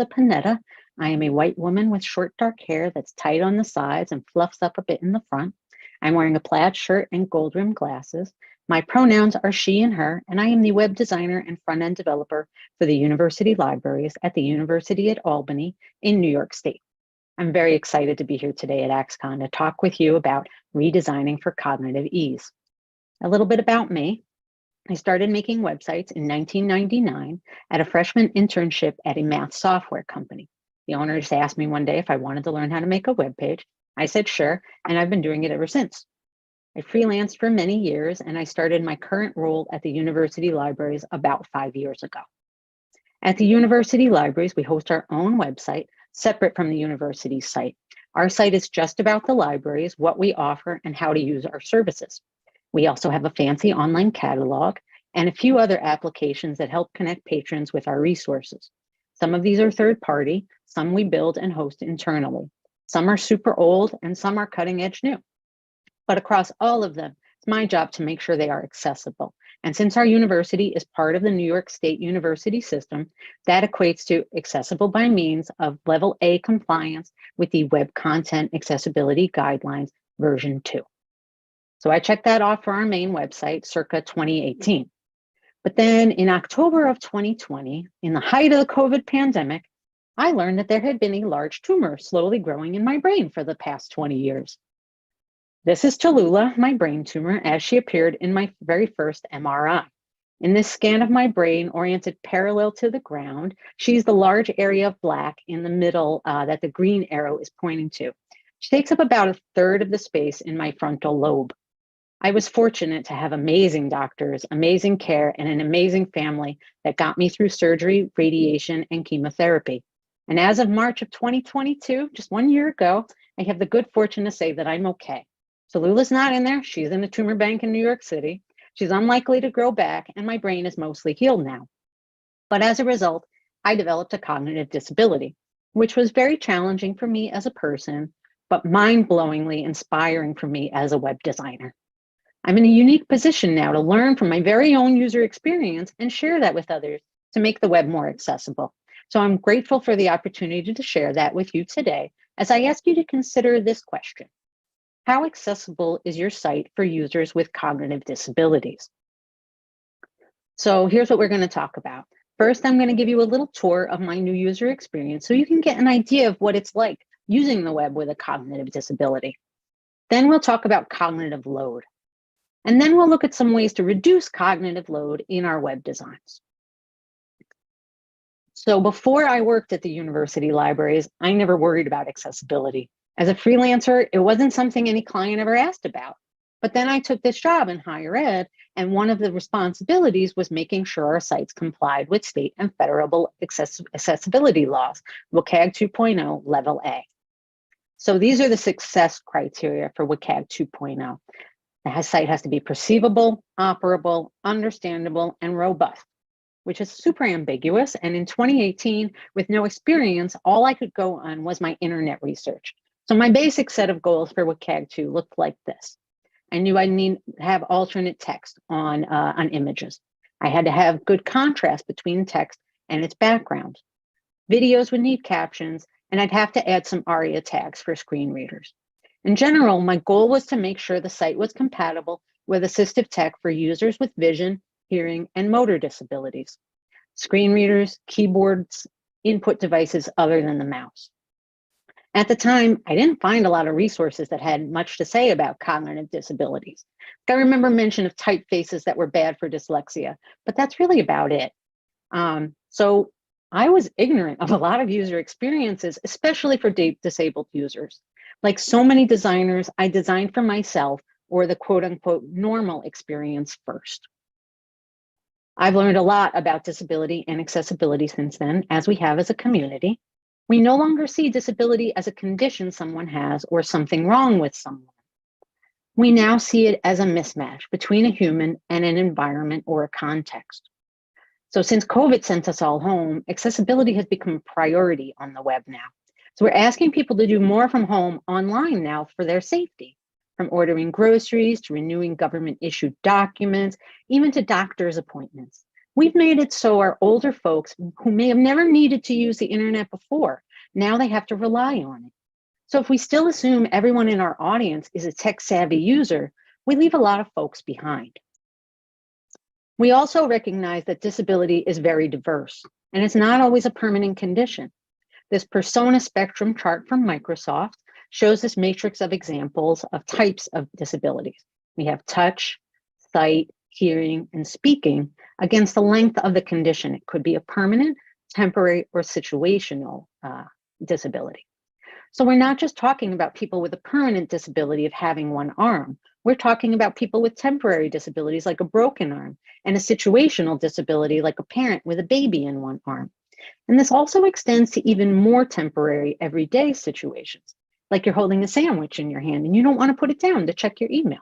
Panetta. I am a white woman with short dark hair that's tight on the sides and fluffs up a bit in the front. I'm wearing a plaid shirt and gold rimmed glasses. My pronouns are she and her, and I am the web designer and front end developer for the university libraries at the University at Albany in New York State. I'm very excited to be here today at AXCON to talk with you about redesigning for cognitive ease. A little bit about me. I started making websites in 1999 at a freshman internship at a math software company. The owner just asked me one day if I wanted to learn how to make a web page. I said sure, and I've been doing it ever since. I freelanced for many years, and I started my current role at the university libraries about 5 years ago. At the university libraries, we host our own website separate from the university site. Our site is just about the libraries, what we offer, and how to use our services. We also have a fancy online catalog and a few other applications that help connect patrons with our resources. Some of these are third-party, some we build and host internally. Some are super old and some are cutting edge new. But across all of them, it's my job to make sure they are accessible. And since our university is part of the New York State University system, that equates to accessible by means of Level A compliance with the Web Content Accessibility Guidelines version 2. So I checked that off for our main website circa 2018. But then in October of 2020, in the height of the COVID pandemic, I learned that there had been a large tumor slowly growing in my brain for the past 20 years. This is Tallulah, my brain tumor, as she appeared in my very first MRI. In this scan of my brain oriented parallel to the ground, she's the large area of black in the middle that the green arrow is pointing to. She takes up about a third of the space in my frontal lobe. I was fortunate to have amazing doctors, amazing care, and an amazing family that got me through surgery, radiation, and chemotherapy. And as of March of 2022, just 1 year ago, I have the good fortune to say that I'm okay. Tallulah's not in there. She's in a tumor bank in New York City. She's unlikely to grow back, and my brain is mostly healed now. But as a result, I developed a cognitive disability, which was very challenging for me as a person, but mind-blowingly inspiring for me as a web designer. I'm in a unique position now to learn from my very own user experience and share that with others to make the web more accessible. So I'm grateful for the opportunity to share that with you today as I ask you to consider this question. How accessible is your site for users with cognitive disabilities? So here's what we're going to talk about. First, I'm going to give you a little tour of my new user experience so you can get an idea of what it's like using the web with a cognitive disability. Then we'll talk about cognitive load. And then we'll look at some ways to reduce cognitive load in our web designs. So before I worked at the university libraries, I never worried about accessibility. As a freelancer, it wasn't something any client ever asked about. But then I took this job in higher ed, and one of the responsibilities was making sure our sites complied with state and federal accessibility laws, WCAG 2.0 Level A. So these are the success criteria for WCAG 2.0. The site has to be perceivable, operable, understandable, and robust, which is super ambiguous. And in 2018, with no experience, all I could go on was my internet research. So my basic set of goals for WCAG 2 looked like this. I knew I need to have alternate text on images. I had to have good contrast between text and its background. Videos would need captions, and I'd have to add some ARIA tags for screen readers. In general, my goal was to make sure the site was compatible with assistive tech for users with vision, hearing, and motor disabilities, screen readers, keyboards, input devices other than the mouse. At the time, I didn't find a lot of resources that had much to say about cognitive disabilities. I remember mention of typefaces that were bad for dyslexia, but that's really about it. So I was ignorant of a lot of user experiences, especially for disabled users. Like so many designers, I designed for myself or the quote unquote normal experience first. I've learned a lot about disability and accessibility since then, as we have as a community. We no longer see disability as a condition someone has or something wrong with someone. We now see it as a mismatch between a human and an environment or a context. So since COVID sent us all home, accessibility has become a priority on the web now. So we're asking people to do more from home online now for their safety, from ordering groceries to renewing government issued documents, even to doctor's appointments. We've made it so our older folks who may have never needed to use the internet before, now they have to rely on it. So if we still assume everyone in our audience is a tech-savvy user, we leave a lot of folks behind. We also recognize that disability is very diverse, and it's not always a permanent condition. This persona spectrum chart from Microsoft shows this matrix of examples of types of disabilities. We have touch, sight, hearing, and speaking against the length of the condition. It could be a permanent, temporary, or situational disability. So we're not just talking about people with a permanent disability of having one arm. We're talking about people with temporary disabilities like a broken arm and a situational disability like a parent with a baby in one arm. And this also extends to even more temporary everyday situations, like you're holding a sandwich in your hand and you don't want to put it down to check your email.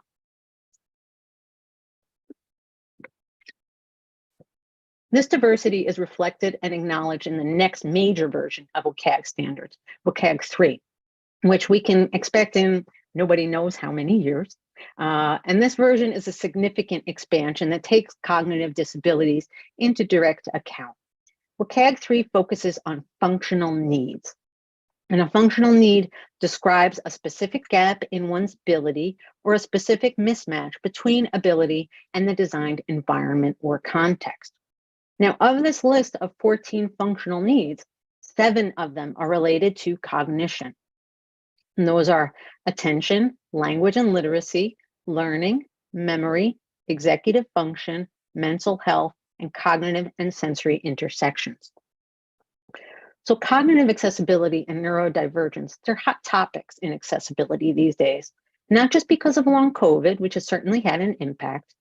This diversity is reflected and acknowledged in the next major version of WCAG standards, WCAG 3, which we can expect in nobody knows how many years. And this version is a significant expansion that takes cognitive disabilities into direct account. WCAG 3 focuses on functional needs. And a functional need describes a specific gap in one's ability or a specific mismatch between ability and the designed environment or context. Now, of this list of 14 functional needs, 7 of them are related to cognition. And those are attention, language and literacy, learning, memory, executive function, mental health, and cognitive and sensory intersections. So cognitive accessibility and neurodivergence, they're hot topics in accessibility these days, not just because of long COVID, which has certainly had an impact.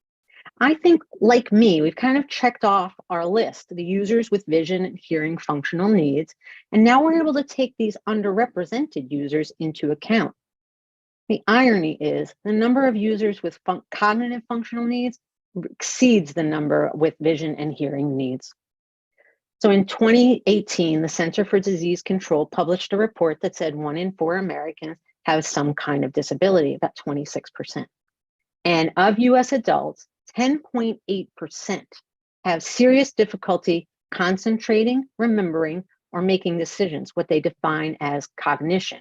I think, like me, we've kind of checked off our list, the users with vision and hearing functional needs, and now we're able to take these underrepresented users into account. The irony is the number of users with cognitive functional needs exceeds the number with vision and hearing needs. So in 2018, the Center for Disease Control published a report that said 1 in 4 Americans have some kind of disability, about 26%. And of US adults, 10.8% have serious difficulty concentrating, remembering, or making decisions, what they define as cognition.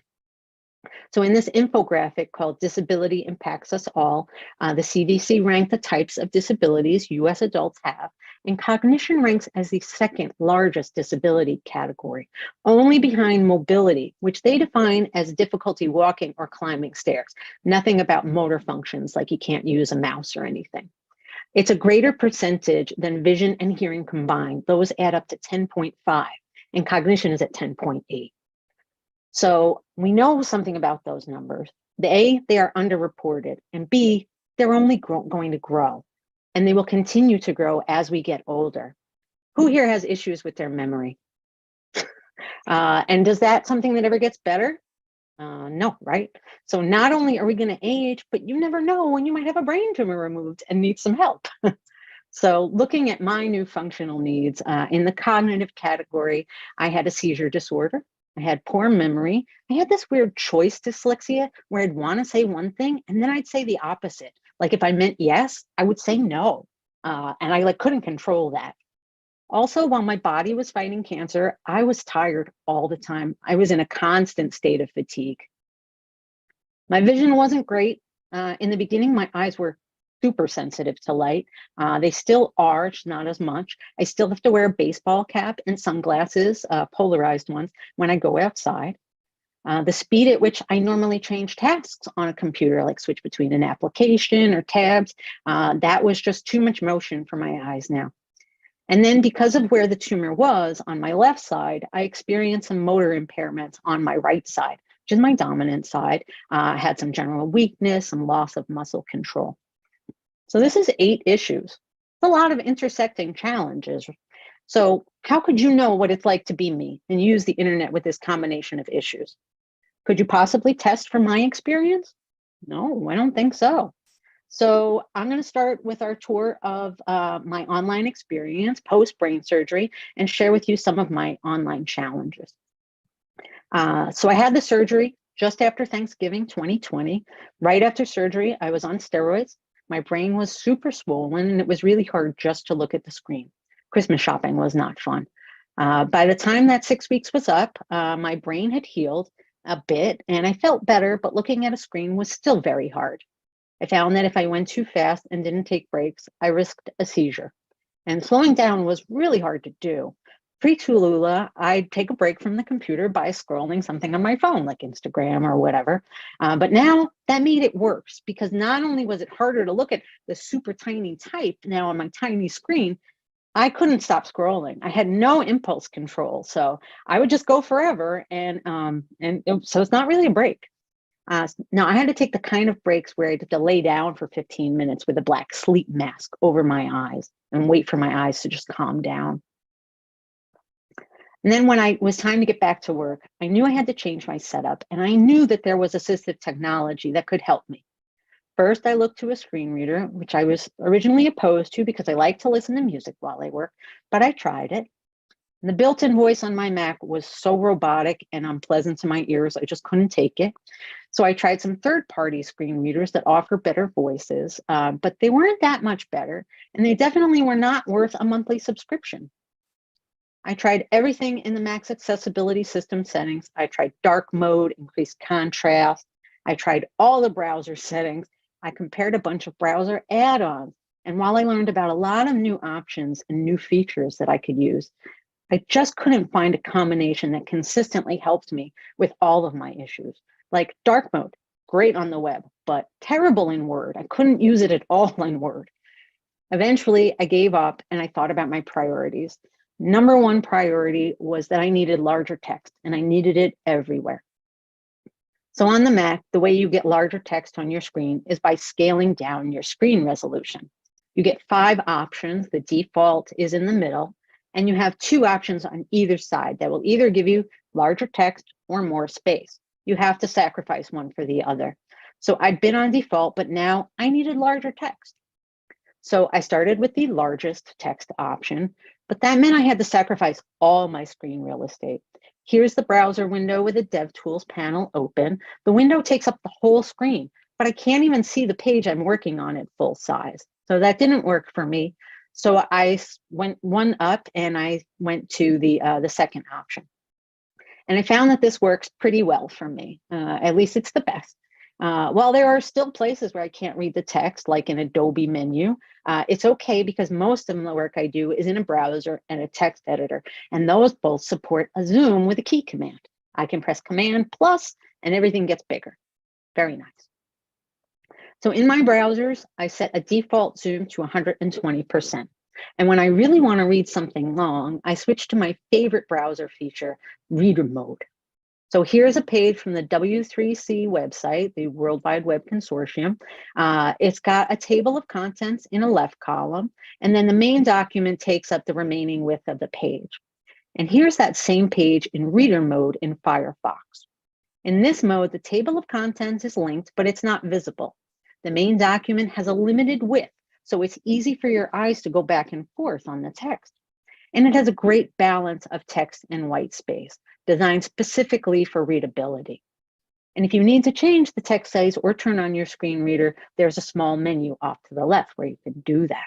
So in this infographic called Disability Impacts Us All, the CDC ranked the types of disabilities US adults have, and cognition ranks as the second largest disability category, only behind mobility, which they define as difficulty walking or climbing stairs. Nothing about motor functions like you can't use a mouse or anything. It's a greater percentage than vision and hearing combined. Those add up to 10.5, and cognition is at 10.8. So we know something about those numbers. A, they are underreported, and B, they're only going to grow, and they will continue to grow as we get older. Who here has issues with their memory? And does that something that ever gets better? No, right? So not only are we going to age, but you never know when you might have a brain tumor removed and need some help. So looking at my new functional needs, in the cognitive category, I had a seizure disorder. I had poor memory. I had this weird choice dyslexia where I'd want to say one thing and then I'd say the opposite. Like if I meant yes, I would say no. And I couldn't control that. Also, while my body was fighting cancer, I was tired all the time. I was in a constant state of fatigue. My vision wasn't great. In the beginning, my eyes were super sensitive to light. They still are, just not as much. I still have to wear a baseball cap and sunglasses, polarized ones, when I go outside. The speed at which I normally change tasks on a computer, like switch between an application or tabs, that was just too much motion for my eyes now. And then because of where the tumor was on my left side, I experienced some motor impairments on my right side, which is my dominant side. I had some general weakness, some loss of muscle control. So this is 8 issues. It's a lot of intersecting challenges. So how could you know what it's like to be me and use the internet with this combination of issues? Could you possibly test from my experience? No, I don't think so. So I'm going to start with our tour of my online experience post-brain surgery and share with you some of my online challenges. So I had the surgery just after Thanksgiving 2020. Right after surgery, I was on steroids. My brain was super swollen and it was really hard just to look at the screen. Christmas shopping was not fun. By the time that 6 weeks was up, my brain had healed a bit and I felt better, but looking at a screen was still very hard. I found that if I went too fast and didn't take breaks, I risked a seizure. And slowing down was really hard to do. Pre-Tulula, I'd take a break from the computer by scrolling something on my phone, like Instagram or whatever. But now that made it worse because not only was it harder to look at the super tiny type now on my tiny screen, I couldn't stop scrolling. I had no impulse control, so I would just go forever, so it's not really a break. Now I had to take the kind of breaks where I had to lay down for 15 minutes with a black sleep mask over my eyes and wait for my eyes to just calm down. And then when it was time to get back to work, I knew I had to change my setup, and I knew that there was assistive technology that could help me. First, I looked to a screen reader, which I was originally opposed to because I like to listen to music while I work, but I tried it. And the built-in voice on my Mac was so robotic and unpleasant to my ears, I just couldn't take it. So I tried some third-party screen readers that offer better voices, but they weren't that much better, and they definitely were not worth a monthly subscription. I tried everything in the Mac's accessibility system settings. I tried dark mode, increased contrast. I tried all the browser settings. I compared a bunch of browser add-ons. And while I learned about a lot of new options and new features that I could use, I just couldn't find a combination that consistently helped me with all of my issues. Like dark mode, great on the web, but terrible in Word. I couldn't use it at all in Word. Eventually, I gave up and I thought about my priorities. Number one priority was that I needed larger text, and I needed it everywhere. So on the Mac, the way you get larger text on your screen is by scaling down your screen resolution. You get 5 options. The default is in the middle, and you have 2 options on either side that will either give you larger text or more space. You have to sacrifice one for the other. So I'd been on default, but now I needed larger text. So I started with the largest text option, but that meant I had to sacrifice all my screen real estate. Here's the browser window with the DevTools panel open. The window takes up the whole screen, but I can't even see the page I'm working on at full size. So that didn't work for me. So I went one up and I went to the second option. And I found that this works pretty well for me. At least it's the best. While there are still places where I can't read the text, like in Adobe menu, it's okay because most of the work I do is in a browser and a text editor, and those both support a zoom with a key command. I can press Command plus and everything gets bigger. Very nice. So in my browsers, I set a default zoom to 120%. And when I really want to read something long, I switch to my favorite browser feature, reader mode. So here's a page from the W3C website, the World Wide Web Consortium. It's got a table of contents in a left column, and then the main document takes up the remaining width of the page. And here's that same page in reader mode in Firefox. In this mode, the table of contents is linked, but it's not visible. The main document has a limited width, so it's easy for your eyes to go back and forth on the text. And it has a great balance of text and white space, designed specifically for readability. And if you need to change the text size or turn on your screen reader, there's a small menu off to the left where you can do that.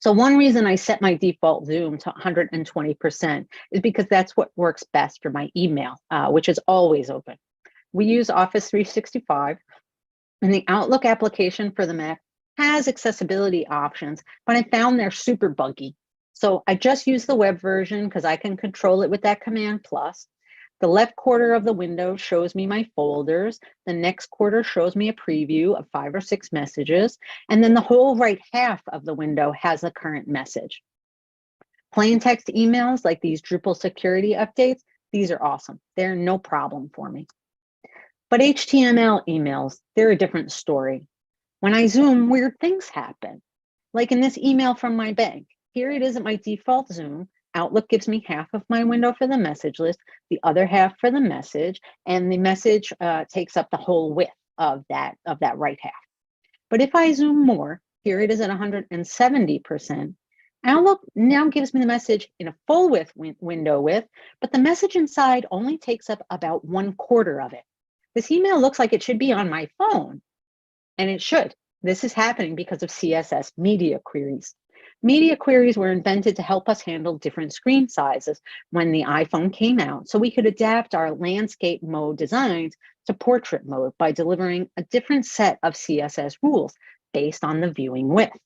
So one reason I set my default zoom to 120% is because that's what works best for my email, which is always open. We use Office 365, and the Outlook application for the Mac has accessibility options, but I found they're super buggy. So I just use the web version because I can control it with that Command plus. The left quarter of the window shows me my folders. The next quarter shows me a preview of 5 or 6 messages. And then the whole right half of the window has a current message. Plain text emails like these Drupal security updates, these are awesome. They're no problem for me. But HTML emails, they're a different story. When I zoom, weird things happen. Like in this email from my bank. Here it is at my default zoom. Outlook gives me half of my window for the message list, the other half for the message, and the message takes up the whole width of that right half. But if I zoom more, here it is at 170%, Outlook now gives me the message in a full width window width, but the message inside only takes up about 1/4 of it. This email looks like it should be on my phone, and it should, This is happening because of CSS media queries. Media queries were invented to help us handle different screen sizes when the iPhone came out, so we could adapt our landscape mode designs to portrait mode by delivering a different set of CSS rules based on the viewing width.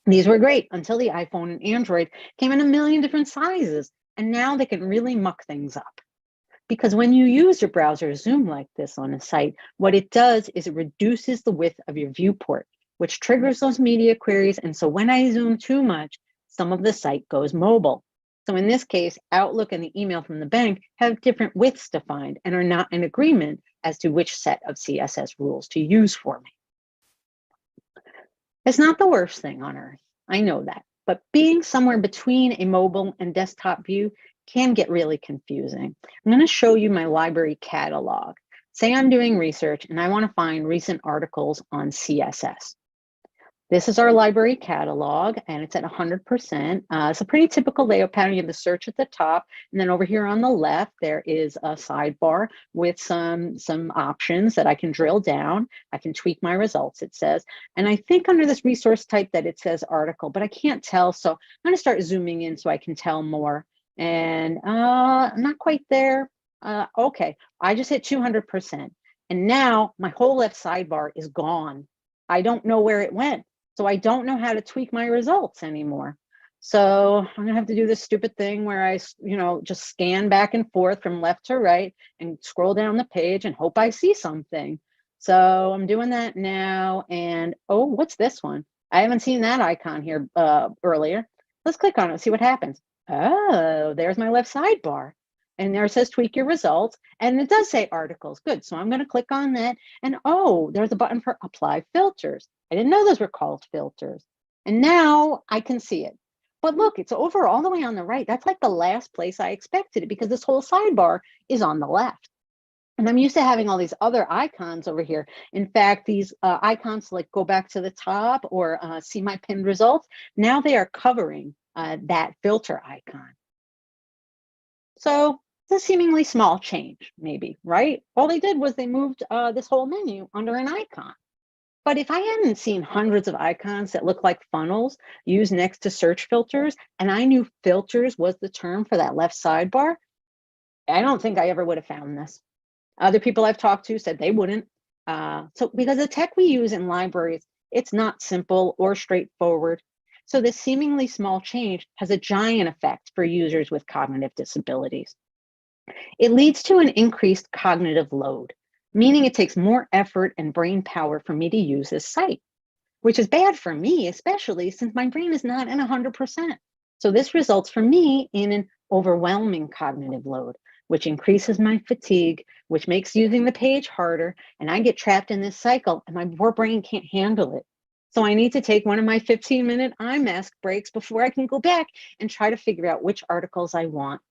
These were great until the iPhone and Android came in a million different sizes, and now they can really muck things up. Because when you use your browser zoom like this on a site, what it does is it reduces the width of your viewport, which triggers those media queries. And so when I zoom too much, some of the site goes mobile. So in this case, Outlook and the email from the bank have different widths defined and are not in agreement as to which set of CSS rules to use for me. It's not the worst thing on earth, I know that, but being somewhere between a mobile and desktop view can get really confusing. I'm going to show you my library catalog. Say I'm doing research and I want to find recent articles on CSS. This is our library catalog, and it's at 100%. It's a pretty typical layout pattern. You have the search at the top, and then over here on the left, there is a sidebar with some options that I can drill down. I can tweak my results, it says. And I think under this resource type that it says article, but I can't tell, so I'm going to start zooming in so I can tell more. And I'm not quite there. Okay, I just hit 200%. And now my whole left sidebar is gone. I don't know where it went. So I don't know how to tweak my results anymore. So I'm gonna have to do this stupid thing where I, just scan back and forth from left to right and scroll down the page and hope I see something. So I'm doing that now. And oh, what's this one? I haven't seen that icon here earlier. Let's click on it, see what happens. Oh, there's my left sidebar. And there it says tweak your results. And it does say articles. Good. So I'm going to click on that. And oh, there's a button for apply filters. I didn't know those were called filters. And now I can see it. But look, it's over all the way on the right. That's like the last place I expected it because this whole sidebar is on the left. And I'm used to having all these other icons over here. In fact, these icons like go back to the top or see my pinned results. Now they are covering that filter icon. So it's a seemingly small change, maybe, right? All they did was they moved this whole menu under an icon. But if I hadn't seen hundreds of icons that look like funnels used next to search filters, and I knew filters was the term for that left sidebar, I don't think I ever would have found this. Other people I've talked to said they wouldn't. So because the tech we use in libraries, it's not simple or straightforward. So this seemingly small change has a giant effect for users with cognitive disabilities. It leads to an increased cognitive load, meaning it takes more effort and brain power for me to use this site, which is bad for me, especially since my brain is not in 100%. So this results for me in an overwhelming cognitive load, which increases my fatigue, which makes using the page harder, and I get trapped in this cycle and my poor brain can't handle it. So I need to take one of my 15-minute eye mask breaks before I can go back and try to figure out which articles I want.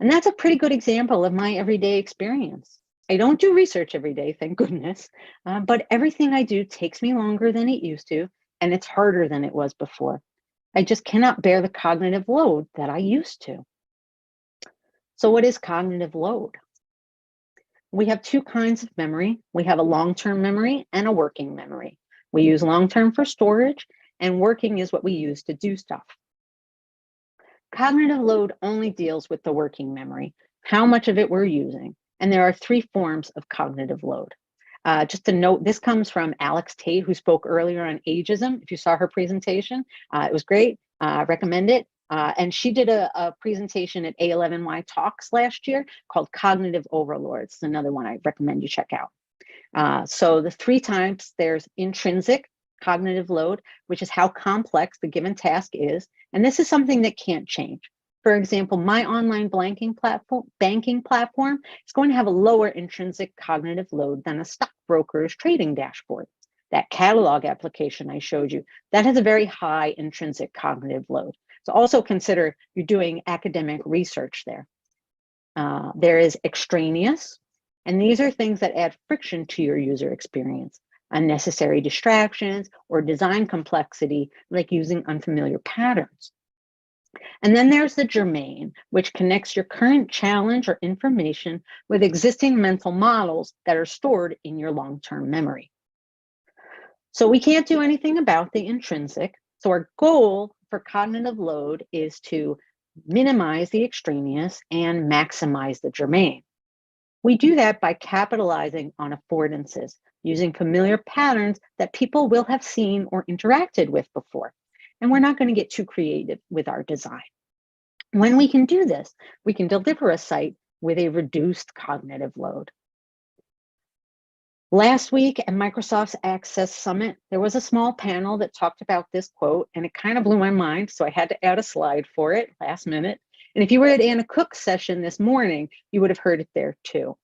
And that's a pretty good example of my everyday experience. I don't do research every day, thank goodness, but everything I do takes me longer than it used to, and it's harder than it was before. I just cannot bear the cognitive load that I used to. So what is cognitive load? We have two kinds of memory. We have a long-term memory and a working memory. We use long-term for storage, and working is what we use to do stuff. Cognitive load only deals with the working memory, how much of it we're using. And there are three forms of cognitive load. Just to note, this comes from Alex Tate, who spoke earlier on ageism. If you saw her presentation, it was great. I recommend it. And she did a presentation at A11Y Talks last year called Cognitive Overlords. It's another one I recommend you check out. So the three types, there's intrinsic cognitive load, which is how complex the given task is. And this is something that can't change. For example, my online banking platform is going to have a lower intrinsic cognitive load than a stockbroker's trading dashboard. That catalog application I showed you, that has a very high intrinsic cognitive load. So also consider you're doing academic research there. There is extraneous, and these are things that add friction to your user experience, unnecessary distractions or design complexity, like using unfamiliar patterns. And then there's the germane, which connects your current challenge or information with existing mental models that are stored in your long-term memory. So we can't do anything about the intrinsic. So our goal for cognitive load is to minimize the extraneous and maximize the germane. We do that by capitalizing on affordances, using familiar patterns that people will have seen or interacted with before. And we're not going to get too creative with our design. When we can do this, we can deliver a site with a reduced cognitive load. Last week at Microsoft's Access Summit, there was a small panel that talked about this quote, and it kind of blew my mind, so I had to add a slide for it last minute. And if you were at Anna Cook's session this morning, you would have heard it there too.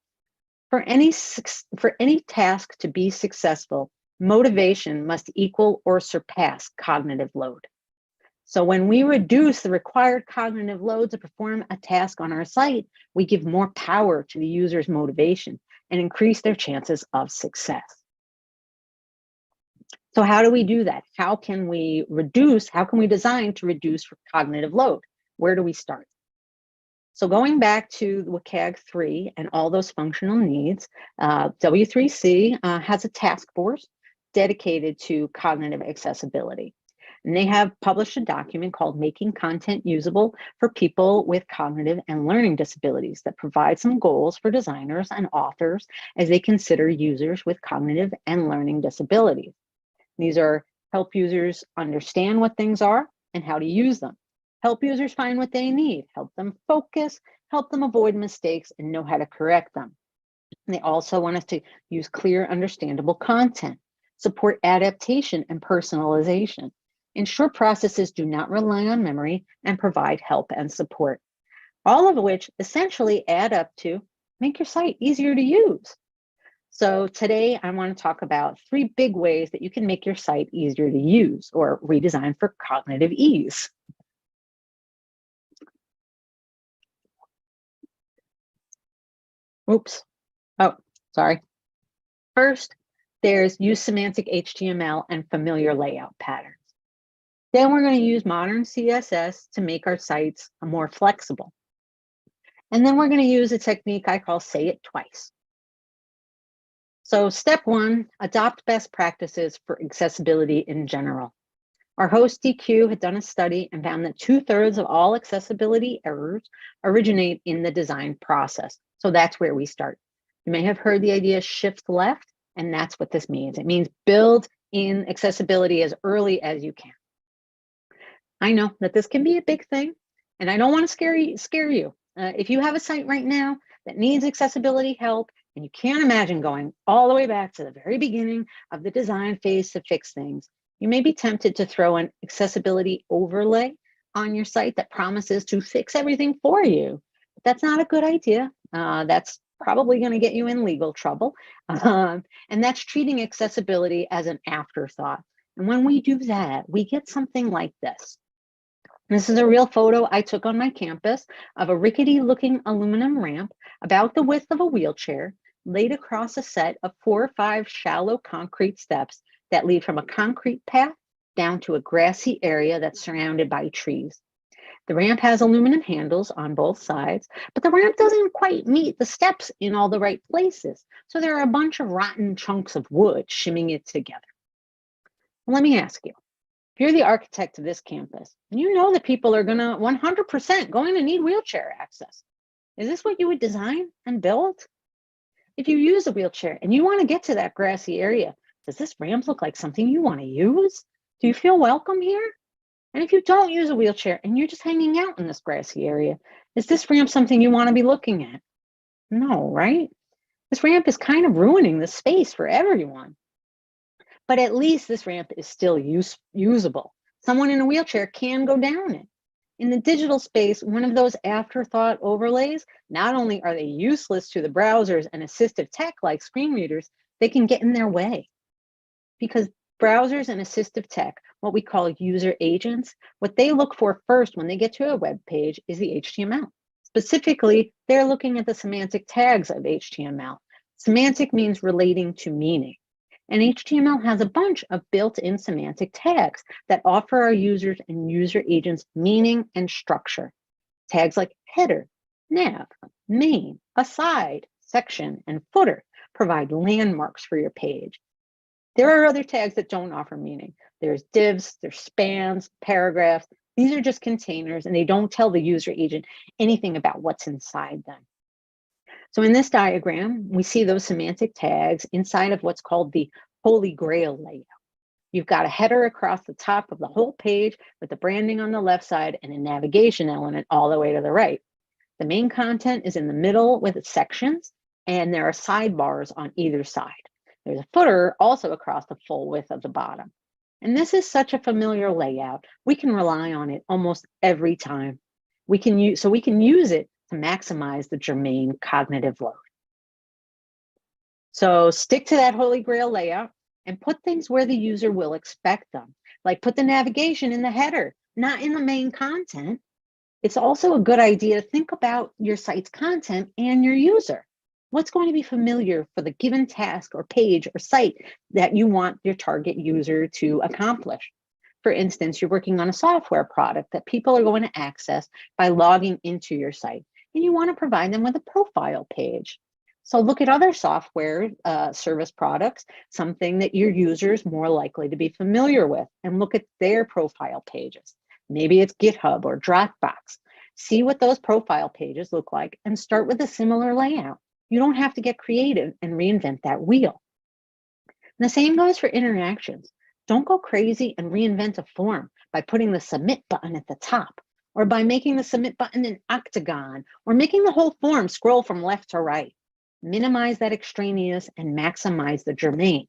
For any task to be successful, motivation must equal or surpass cognitive load. So when we reduce the required cognitive load to perform a task on our site, we give more power to the user's motivation and increase their chances of success. So how do we do that? How can we design to reduce cognitive load? Where do we start? So going back to WCAG 3 and all those functional needs, W3C has a task force dedicated to cognitive accessibility. And they have published a document called Making Content Usable for People with Cognitive and Learning Disabilities that provides some goals for designers and authors as they consider users with cognitive and learning disabilities. These are help users understand what things are and how to use them, help users find what they need, help them focus, help them avoid mistakes and know how to correct them. And they also want us to use clear, understandable content, support adaptation and personalization, ensure processes do not rely on memory, and provide help and support. All of which essentially add up to make your site easier to use. So today I want to talk about 3 big ways that you can make your site easier to use or redesign for cognitive ease. Oops. Oh, sorry. First, there's use semantic HTML and familiar layout patterns. Then we're going to use modern CSS to make our sites more flexible. And then we're going to use a technique I call say it twice. So step 1, adopt best practices for accessibility in general. Our host DQ had done a study and found that 2/3 of all accessibility errors originate in the design process. So that's where we start. You may have heard the idea shift left, and that's what this means. It means build in accessibility as early as you can. I know that this can be a big thing, and I don't want to scare you. If you have a site right now that needs accessibility help, and you can't imagine going all the way back to the very beginning of the design phase to fix things, you may be tempted to throw an accessibility overlay on your site that promises to fix everything for you. But that's not a good idea. That's probably going to get you in legal trouble. And that's treating accessibility as an afterthought. And when we do that, we get something like this. This is a real photo I took on my campus of a rickety-looking aluminum ramp about the width of a wheelchair laid across a set of 4 or 5 shallow concrete steps that lead from a concrete path down to a grassy area that's surrounded by trees. The ramp has aluminum handles on both sides, but the ramp doesn't quite meet the steps in all the right places. So there are a bunch of rotten chunks of wood shimming it together. Well, let me ask you. If you're the architect of this campus, and you know that people are 100% going to need wheelchair access, is this what you would design and build? If you use a wheelchair and you want to get to that grassy area, does this ramp look like something you want to use? Do you feel welcome here? And if you don't use a wheelchair and you're just hanging out in this grassy area, is this ramp something you want to be looking at? No, right? This ramp is kind of ruining the space for everyone. But at least this ramp is still usable. Someone in a wheelchair can go down it. In the digital space, one of those afterthought overlays, not only are they useless to the browsers and assistive tech like screen readers, they can get in their way. Because browsers and assistive tech, what we call user agents, what they look for first when they get to a web page is the HTML. Specifically, they're looking at the semantic tags of HTML. Semantic means relating to meaning. And HTML has a bunch of built-in semantic tags that offer our users and user agents meaning and structure. Tags like header, nav, main, aside, section, and footer provide landmarks for your page. There are other tags that don't offer meaning. There's divs, there's spans, paragraphs. These are just containers and they don't tell the user agent anything about what's inside them. So in this diagram, we see those semantic tags inside of what's called the Holy Grail layout. You've got a header across the top of the whole page with the branding on the left side and a navigation element all the way to the right. The main content is in the middle with its sections, and there are sidebars on either side. There's a footer also across the full width of the bottom. And this is such a familiar layout. We can rely on it almost every time. We can use it to maximize the germane cognitive load. So stick to that Holy Grail layout and put things where the user will expect them. Like put the navigation in the header, not in the main content. It's also a good idea to think about your site's content and your user. What's going to be familiar for the given task or page or site that you want your target user to accomplish? For instance, you're working on a software product that people are going to access by logging into your site, and you want to provide them with a profile page. So look at other software service products, something that your user is more likely to be familiar with, and look at their profile pages. Maybe it's GitHub or Dropbox. See what those profile pages look like and start with a similar layout. You don't have to get creative and reinvent that wheel. And the same goes for interactions. Don't go crazy and reinvent a form by putting the submit button at the top, or by making the submit button an octagon, or making the whole form scroll from left to right. Minimize that extraneous and maximize the germane.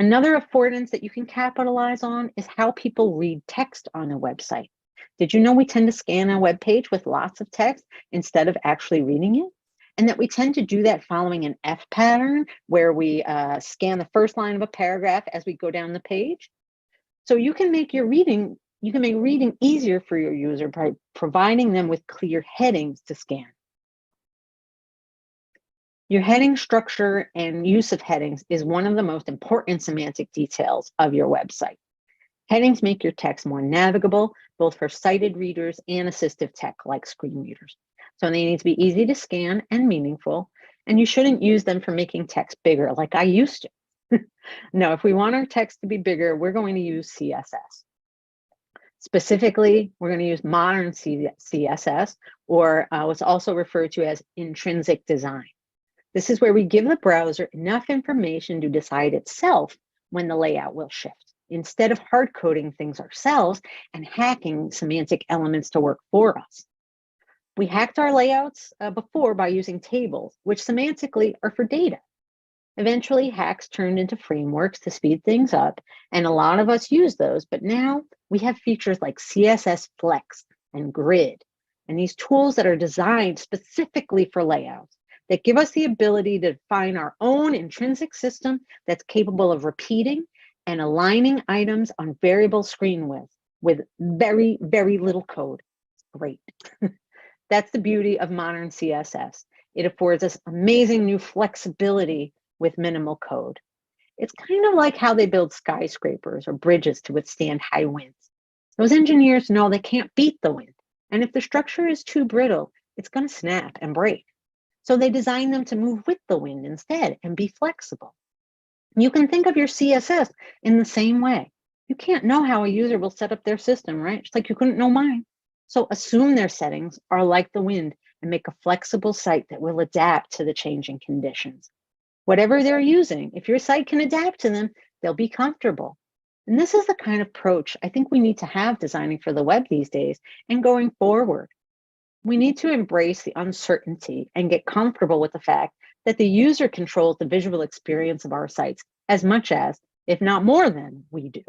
Another affordance that you can capitalize on is how people read text on a website. Did you know we tend to scan a web page with lots of text instead of actually reading it? And that we tend to do that following an F pattern where we scan the first line of a paragraph as we go down the page. So you can make reading easier for your user by providing them with clear headings to scan. Your heading structure and use of headings is one of the most important semantic details of your website. Headings make your text more navigable, both for sighted readers and assistive tech like screen readers. So they need to be easy to scan and meaningful, and you shouldn't use them for making text bigger like I used to. No, if we want our text to be bigger, we're going to use CSS. Specifically, we're going to use modern CSS, or what's also referred to as intrinsic design. This is where we give the browser enough information to decide itself when the layout will shift, instead of hard coding things ourselves and hacking semantic elements to work for us. We hacked our layouts before by using tables, which semantically are for data. Eventually, hacks turned into frameworks to speed things up, and a lot of us use those, but now we have features like CSS Flex and Grid, and these tools that are designed specifically for layouts that give us the ability to define our own intrinsic system that's capable of repeating and aligning items on variable screen width with very, very little code. It's great. That's the beauty of modern CSS. It affords us amazing new flexibility with minimal code. It's kind of like how they build skyscrapers or bridges to withstand high winds. Those engineers know they can't beat the wind, and if the structure is too brittle, it's going to snap and break. So they design them to move with the wind instead and be flexible. You can think of your CSS in the same way. You can't know how a user will set up their system, right? Just like you couldn't know mine. So assume their settings are like the wind and make a flexible site that will adapt to the changing conditions. Whatever they're using, if your site can adapt to them, they'll be comfortable. And this is the kind of approach I think we need to have designing for the web these days and going forward. We need to embrace the uncertainty and get comfortable with the fact that the user controls the visual experience of our sites as much as, if not more than, we do.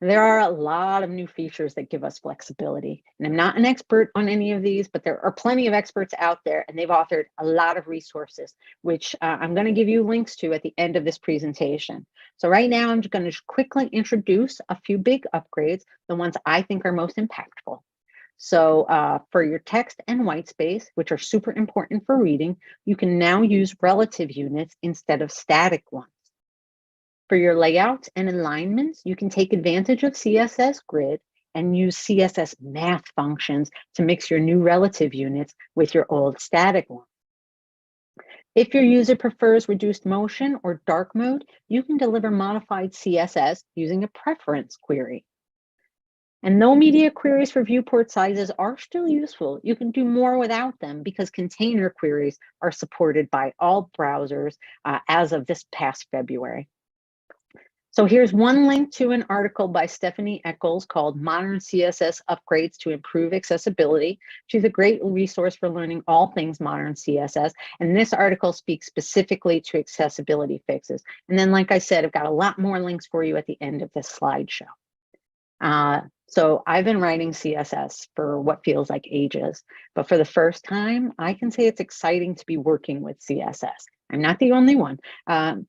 There are a lot of new features that give us flexibility, and I'm not an expert on any of these, but there are plenty of experts out there, and they've authored a lot of resources, which I'm going to give you links to at the end of this presentation. So right now, I'm just going to quickly introduce a few big upgrades, the ones I think are most impactful. So for your text and white space, which are super important for reading, you can now use relative units instead of static ones. For your layout and alignments, you can take advantage of CSS Grid and use CSS math functions to mix your new relative units with your old static ones. If your user prefers reduced motion or dark mode, you can deliver modified CSS using a preference query. And though media queries for viewport sizes are still useful, you can do more without them because container queries are supported by all browsers as of this past February. So here's one link to an article by Stephanie Eccles called Modern CSS Upgrades to Improve Accessibility. She's a great resource for learning all things modern CSS. And this article speaks specifically to accessibility fixes. And then, like I said, I've got a lot more links for you at the end of this slideshow. So I've been writing CSS for what feels like ages, but for the first time, I can say it's exciting to be working with CSS. I'm not the only one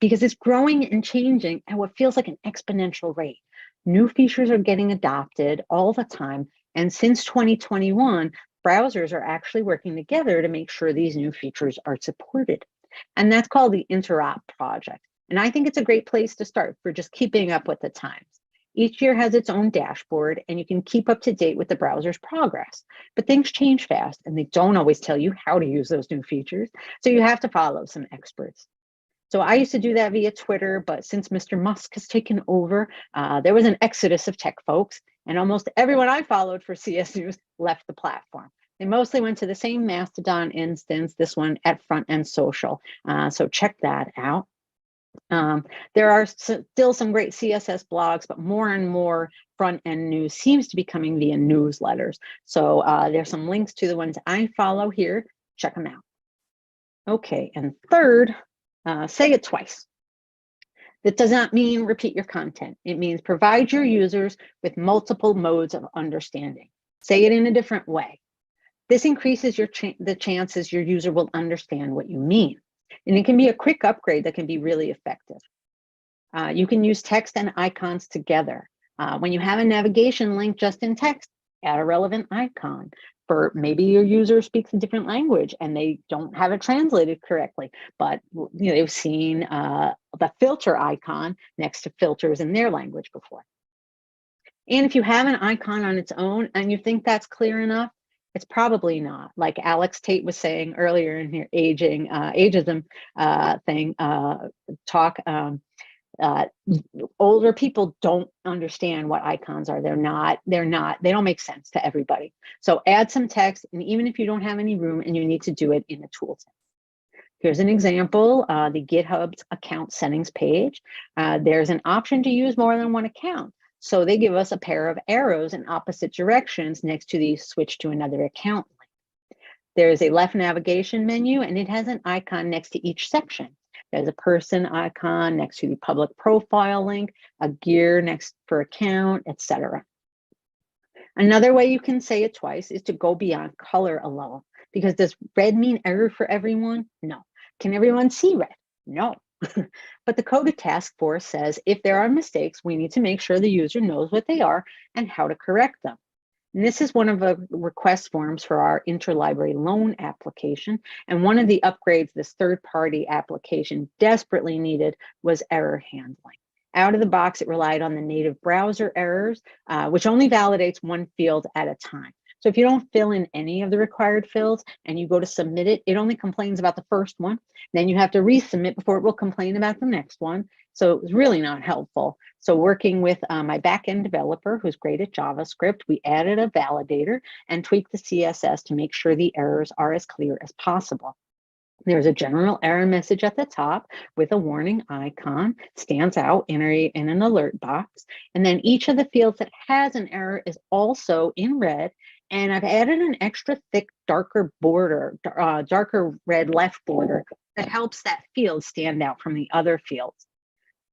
because it's growing and changing at what feels like an exponential rate. New features are getting adopted all the time. And since 2021, browsers are actually working together to make sure these new features are supported. And that's called the Interop project. And I think it's a great place to start for just keeping up with the times. Each year has its own dashboard and you can keep up to date with the browser's progress, but things change fast and they don't always tell you how to use those new features. So you have to follow some experts. So I used to do that via Twitter, but since Mr. Musk has taken over, there was an exodus of tech folks and almost everyone I followed for CS News left the platform. They mostly went to the same Mastodon instance, this one at Front End Social. So check that out. There are still some great CSS blogs, but more and more front-end news seems to be coming via newsletters. So there's some links to the ones I follow here. Check them out. Okay, and third, say it twice. That does not mean repeat your content. It means provide your users with multiple modes of understanding. Say it in a different way. This increases the chances your user will understand what you mean. And it can be a quick upgrade that can be really effective. You can use text and icons together. When you have a navigation link just in text, add a relevant icon. For maybe your user speaks a different language and they don't have it translated correctly, but they've seen the filter icon next to filters in their language before. And if you have an icon on its own and you think that's clear enough, it's probably not. Like Alex Tate was saying earlier in her ageism talk, older people don't understand what icons are. They don't make sense to everybody. So add some text, and even if you don't have any room and you need to do it in a tooltip. Here's an example, the GitHub's account settings page. There's an option to use more than one account. So they give us a pair of arrows in opposite directions next to the switch to another account link. There's a left navigation menu and it has an icon next to each section. There's a person icon next to the public profile link, a gear next for account, etc. Another way you can say it twice is to go beyond color alone, because does red mean error for everyone? No. Can everyone see red? No. But the CODA task force says if there are mistakes, we need to make sure the user knows what they are and how to correct them. And this is one of the request forms for our interlibrary loan application. And one of the upgrades this third-party application desperately needed was error handling. Out of the box, it relied on the native browser errors, which only validates one field at a time. So if you don't fill in any of the required fields and you go to submit it, it only complains about the first one. Then you have to resubmit before it will complain about the next one. So it's really not helpful. So working with my backend developer, who's great at JavaScript, we added a validator and tweaked the CSS to make sure the errors are as clear as possible. There's a general error message at the top with a warning icon, stands out in an alert box. And then each of the fields that has an error is also in red. And I've added an extra thick, darker border, darker red left border that helps that field stand out from the other fields.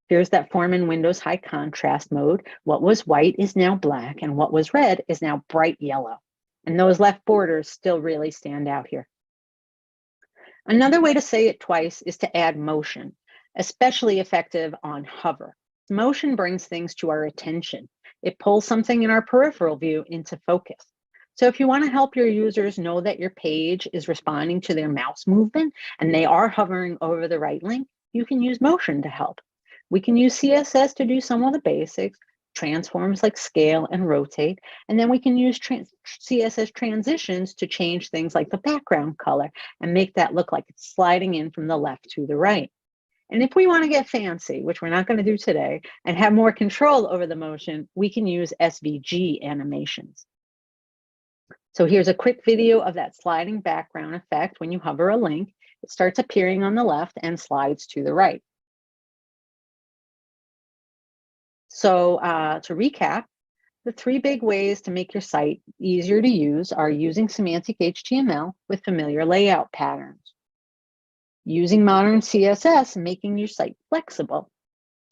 Here's that form in Windows high contrast mode. What was white is now black, and what was red is now bright yellow. And those left borders still really stand out here. Another way to say it twice is to add motion, especially effective on hover. Motion brings things to our attention. It pulls something in our peripheral view into focus. So if you want to help your users know that your page is responding to their mouse movement and they are hovering over the right link, you can use motion to help. We can use CSS to do some of the basics, transforms like scale and rotate. And then we can use CSS transitions to change things like the background color and make that look like it's sliding in from the left to the right. And if we want to get fancy, which we're not going to do today, and have more control over the motion, we can use SVG animations. So here's a quick video of that sliding background effect. When you hover a link, it starts appearing on the left and slides to the right. So to recap, the 3 big ways to make your site easier to use are using semantic HTML with familiar layout patterns, using modern CSS, making your site flexible,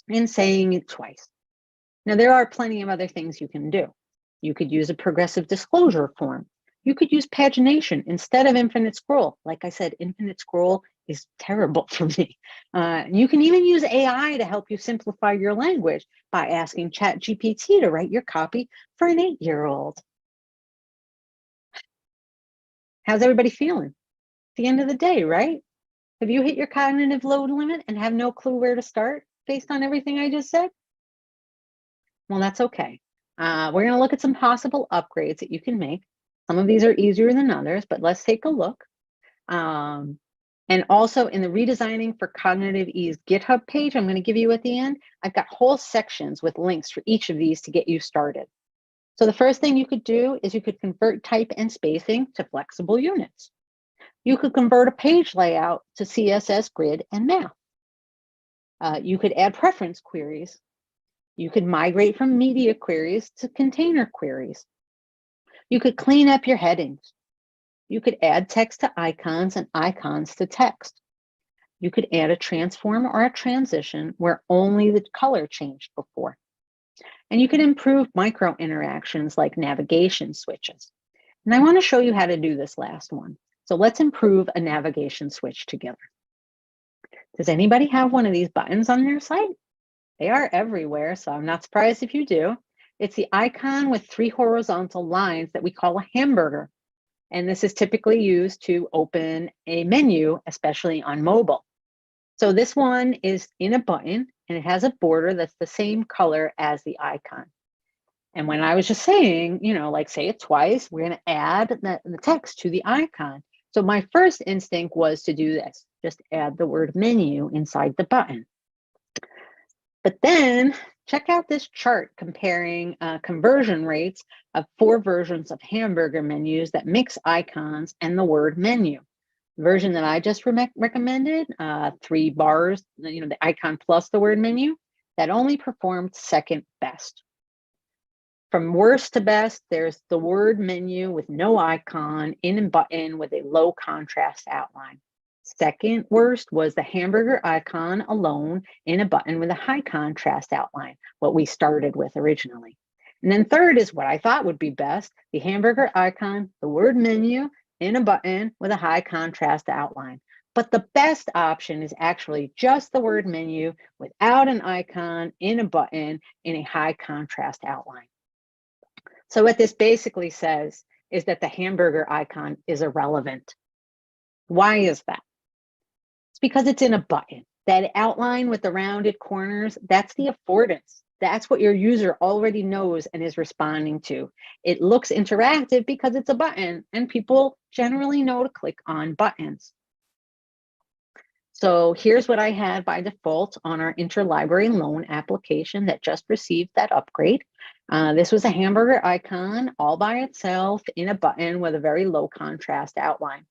and saying it twice. Now, there are plenty of other things you can do. You could use a progressive disclosure form. You could use pagination instead of infinite scroll. Like I said, infinite scroll is terrible for me. You can even use AI to help you simplify your language by asking ChatGPT to write your copy for an 8-year-old. How's everybody feeling? At the end of the day, right? Have you hit your cognitive load limit and have no clue where to start based on everything I just said? Well, that's okay. We're going to look at some possible upgrades that you can make. Some of these are easier than others, but let's take a look. And also in the Redesigning for Cognitive Ease GitHub page I'm going to give you at the end, I've got whole sections with links for each of these to get you started. So the first thing you could do is you could convert type and spacing to flexible units. You could convert a page layout to CSS grid and math. You could add preference queries. You could migrate from media queries to container queries. You could clean up your headings. You could add text to icons and icons to text. You could add a transform or a transition where only the color changed before. And you could improve micro interactions like navigation switches. And I want to show you how to do this last one. So let's improve a navigation switch together. Does anybody have one of these buttons on their site? They are everywhere, so I'm not surprised if you do. It's the icon with 3 horizontal lines that we call a hamburger. And this is typically used to open a menu, especially on mobile. So this one is in a button and it has a border that's the same color as the icon. And when I was just saying, like say it twice, we're going to add the text to the icon. So my first instinct was to do this, just add the word menu inside the button. But then check out this chart comparing conversion rates of 4 versions of hamburger menus that mix icons and the word menu. The version that I just recommended, 3 bars, the icon plus the word menu, that only performed second best. From worst to best, there's the word menu with no icon in a button with a low contrast outline. Second worst was the hamburger icon alone in a button with a high contrast outline, what we started with originally. And then third is what I thought would be best, the hamburger icon, the word menu in a button with a high contrast outline. But the best option is actually just the word menu without an icon in a button in a high contrast outline. So what this basically says is that the hamburger icon is irrelevant. Why is that? It's because it's in a button. That outline with the rounded corners, that's the affordance. That's what your user already knows and is responding to. It looks interactive because it's a button and people generally know to click on buttons. So here's what I had by default on our interlibrary loan application that just received that upgrade. This was a hamburger icon all by itself in a button with a very low contrast outline.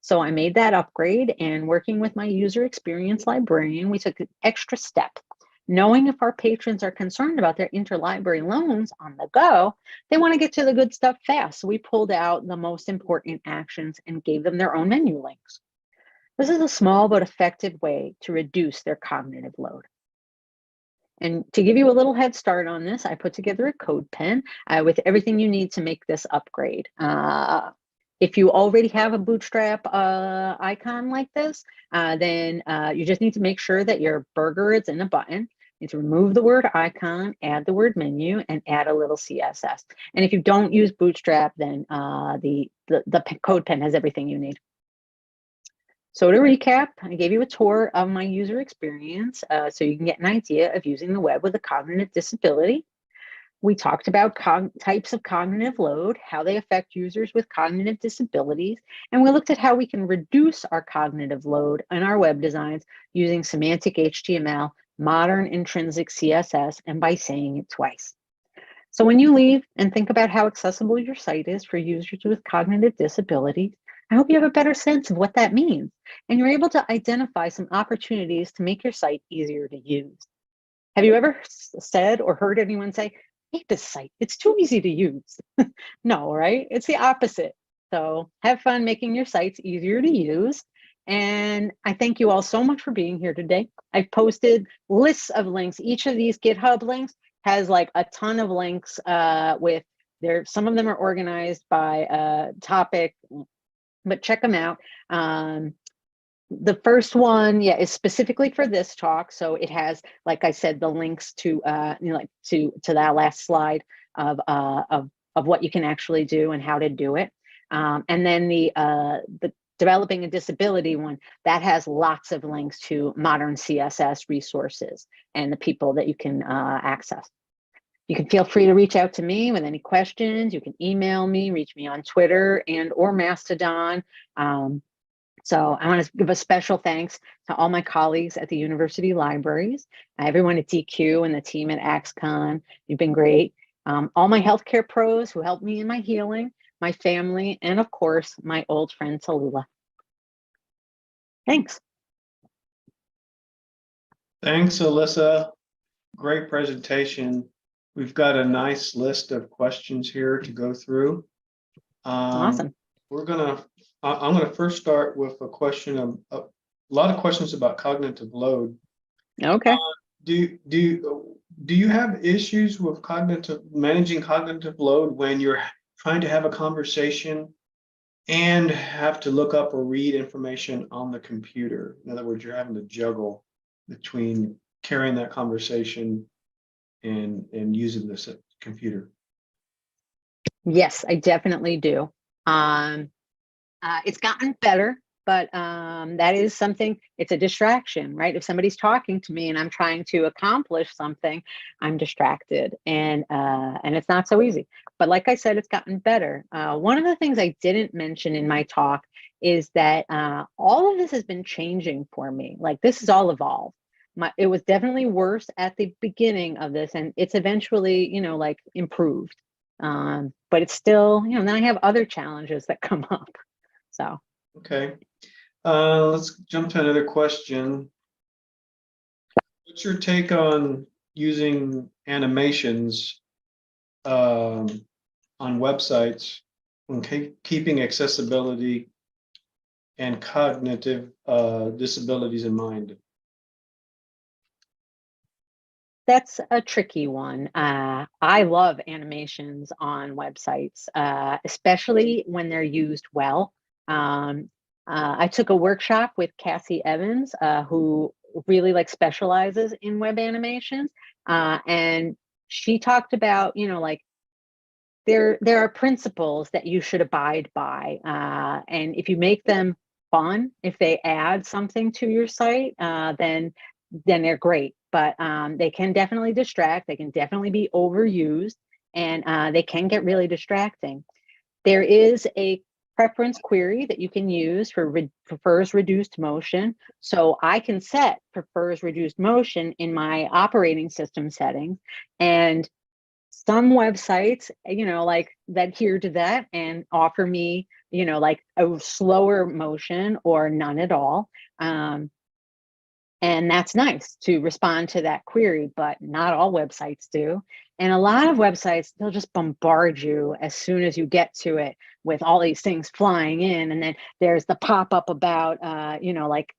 So I made that upgrade, and working with my user experience librarian, we took an extra step. Knowing if our patrons are concerned about their interlibrary loans on the go, they want to get to the good stuff fast. So we pulled out the most important actions and gave them their own menu links. This is a small but effective way to reduce their cognitive load. And to give you a little head start on this, I put together a code pen with everything you need to make this upgrade. If you already have a Bootstrap icon like this, then you just need to make sure that your burger is in a button. You need to remove the word icon, add the word menu, and add a little CSS. And if you don't use Bootstrap, then the code pen has everything you need. So to recap, I gave you a tour of my user experience so you can get an idea of using the web with a cognitive disability. We talked about types of cognitive load, how they affect users with cognitive disabilities, and we looked at how we can reduce our cognitive load in our web designs using semantic HTML, modern intrinsic CSS, and by saying it twice. So when you leave and think about how accessible your site is for users with cognitive disabilities, I hope you have a better sense of what that means, and you're able to identify some opportunities to make your site easier to use. Have you ever said or heard anyone say, I hate this site, it's too easy to use? No, right? It's the opposite. So have fun making your sites easier to use. And I thank you all so much for being here today. I've posted lists of links. Each of these GitHub links has like a ton of links with there. Some of them are organized by topic, but check them out. The first one, yeah, is specifically for this talk. So it has, like I said, the links to, like to that last slide of what you can actually do and how to do it. And then the developing a disability one, that has lots of links to modern CSS resources and the people that you can access. You can feel free to reach out to me with any questions. You can email me, reach me on Twitter and or Mastodon. So I want to give a special thanks to all my colleagues at the university libraries, everyone at DQ and the team at AxCon. You've been great. All my healthcare pros who helped me in my healing, my family, and of course, my old friend Tallulah. Thanks. Thanks, Alyssa. Great presentation. We've got a nice list of questions here to go through. Awesome. I'm gonna first start with a question of a lot of questions about cognitive load. Okay. Do you have issues with managing cognitive load when you're trying to have a conversation and have to look up or read information on the computer? In other words, you're having to juggle between carrying that conversation and using this computer. Yes, I definitely do. It's gotten better, but that is something, it's a distraction, right? If somebody's talking to me and I'm trying to accomplish something, I'm distracted, and it's not so easy. But like I said, it's gotten better. One of the things I didn't mention in my talk is that all of this has been changing for me. Like, this is all evolved. It was definitely worse at the beginning of this, and it's eventually, you know, like improved. But it's still, you know, then I have other challenges that come up. So. Okay, let's jump to another question. What's your take on using animations on websites and keeping accessibility and cognitive disabilities in mind? That's a tricky one. I love animations on websites, especially when they're used well. I took a workshop with Cassie Evans, who really like specializes in web animations, and she talked about, you know, like there are principles that you should abide by, and if you make them fun, if they add something to your site, then they're great. But they can definitely distract. They can definitely be overused, and they can get really distracting. There is a preference query that you can use for prefers reduced motion. So I can set prefers reduced motion in my operating system settings, and some websites, you know, like that adhere to that and offer me, you know, like a slower motion or none at all. And that's nice to respond to that query, but not all websites do. And a lot of websites, they'll just bombard you as soon as you get to it with all these things flying in. And then there's the pop-up about, you know, like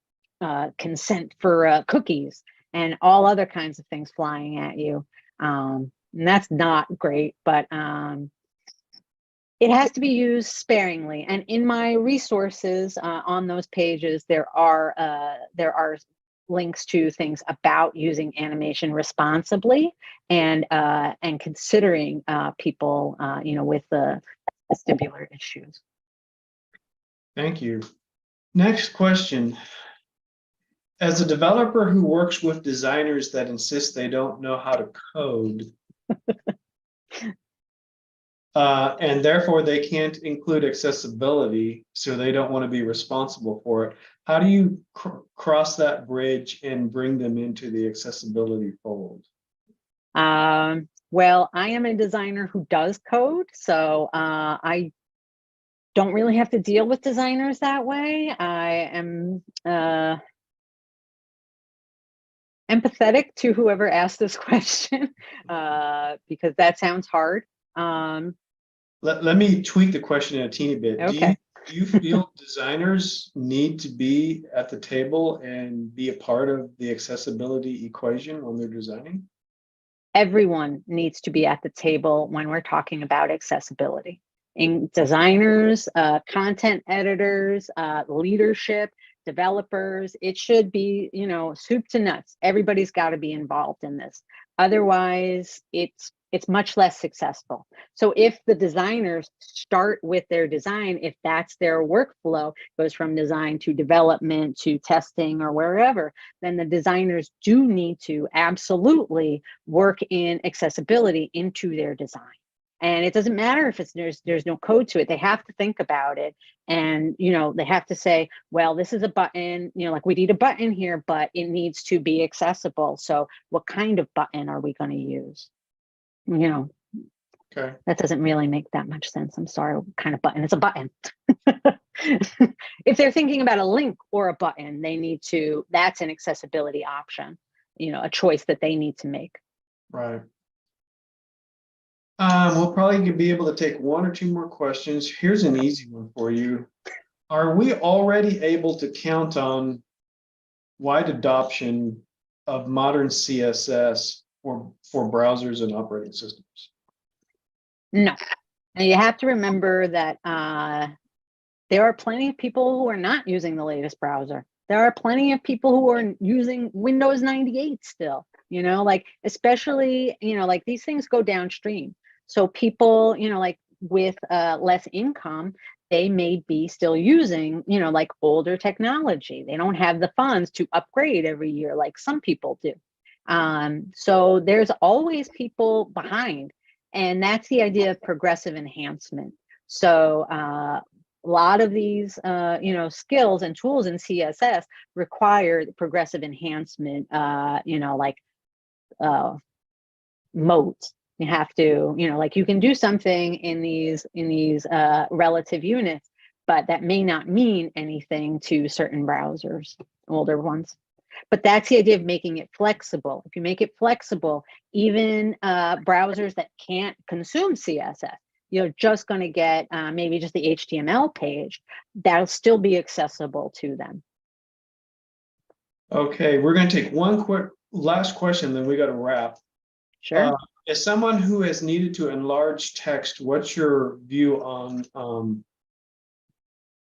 consent for cookies and all other kinds of things flying at you. And that's not great, but it has to be used sparingly. And in my resources on those pages, there are links to things about using animation responsibly and considering people, you know, with the vestibular issues. Thank you. Next question. As a developer who works with designers that insist they don't know how to code, And therefore they can't include accessibility, so they don't want to be responsible for it. How do you cross that bridge and bring them into the accessibility fold? Well, I am a designer who does code, so I don't really have to deal with designers that way. I am empathetic to whoever asked this question because that sounds hard. Let me tweak the question a teeny bit. Okay. Do you feel designers need to be at the table and be a part of the accessibility equation when they're designing? Everyone needs to be at the table when we're talking about accessibility. In designers, content editors, leadership, developers, it should be, you know, soup to nuts. Everybody's got to be involved in this. Otherwise, it's much less successful. So if the designers start with their design, if that's their workflow, goes from design to development to testing or wherever, then the designers do need to absolutely work in accessibility into their design. And it doesn't matter if there's no code to it. They have to think about it, and you know, they have to say, well, this is a button, you know, like we need a button here, but it needs to be accessible. So what kind of button are we going to use? You know, Okay. that doesn't really make that much sense. I'm sorry. What kind of button? It's a button. If they're thinking about a link or a button, they need to, that's an accessibility option, you know, a choice that they need to make. Right. We'll probably be able to take one or two more questions. Here's an easy one for you. Are we already able to count on wide adoption of modern CSS for browsers and operating systems? No. And you have to remember that there are plenty of people who are not using the latest browser. There are plenty of people who are using Windows 98 still, you know, like, especially, you know, like these things go downstream. So people, you know, like with less income, they may be still using, you know, like older technology. They don't have the funds to upgrade every year like some people do. So there's always people behind. And that's the idea of progressive enhancement. So a lot of these, you know, skills and tools in CSS require progressive enhancement, you know, like modes. You have to, you know, like you can do something in these relative units, but that may not mean anything to certain browsers, older ones. But that's the idea of making it flexible. If you make it flexible, even browsers that can't consume CSS, you're just going to get maybe just the HTML page, that'll still be accessible to them. Okay, we're going to take one quick last question, then we got to wrap. Sure. As someone who has needed to enlarge text, what's your view on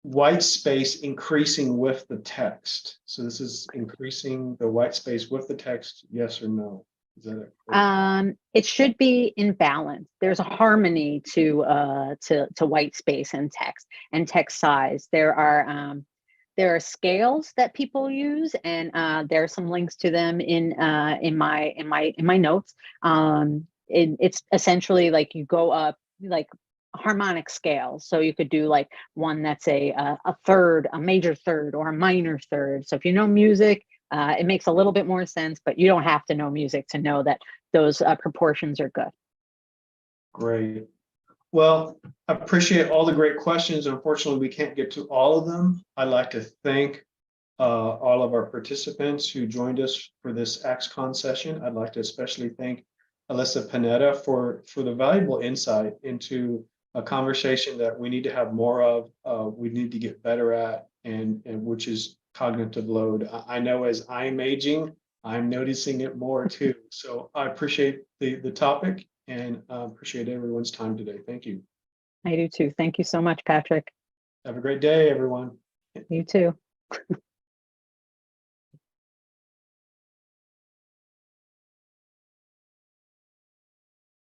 white space increasing with the text? So this is increasing the white space with the text, yes or no? Is that it should be in balance. There's a harmony to white space and text size. There are scales that people use, and there are some links to them in my notes. It's essentially like you go up like harmonic scales. So you could do like one that's a third, a major third, or a minor third. So if you know music, it makes a little bit more sense, but you don't have to know music to know that those proportions are good. Great. Well, I appreciate all the great questions. Unfortunately, we can't get to all of them. I'd like to thank all of our participants who joined us for this AXCON session. I'd like to especially thank Alyssa Panetta for the valuable insight into a conversation that we need to have more of, we need to get better at, and which is cognitive load. I know as I'm aging, I'm noticing it more too. So I appreciate the topic, and appreciate everyone's time today. Thank you. I do too. Thank you so much, Patrick. Have a great day, everyone. You too.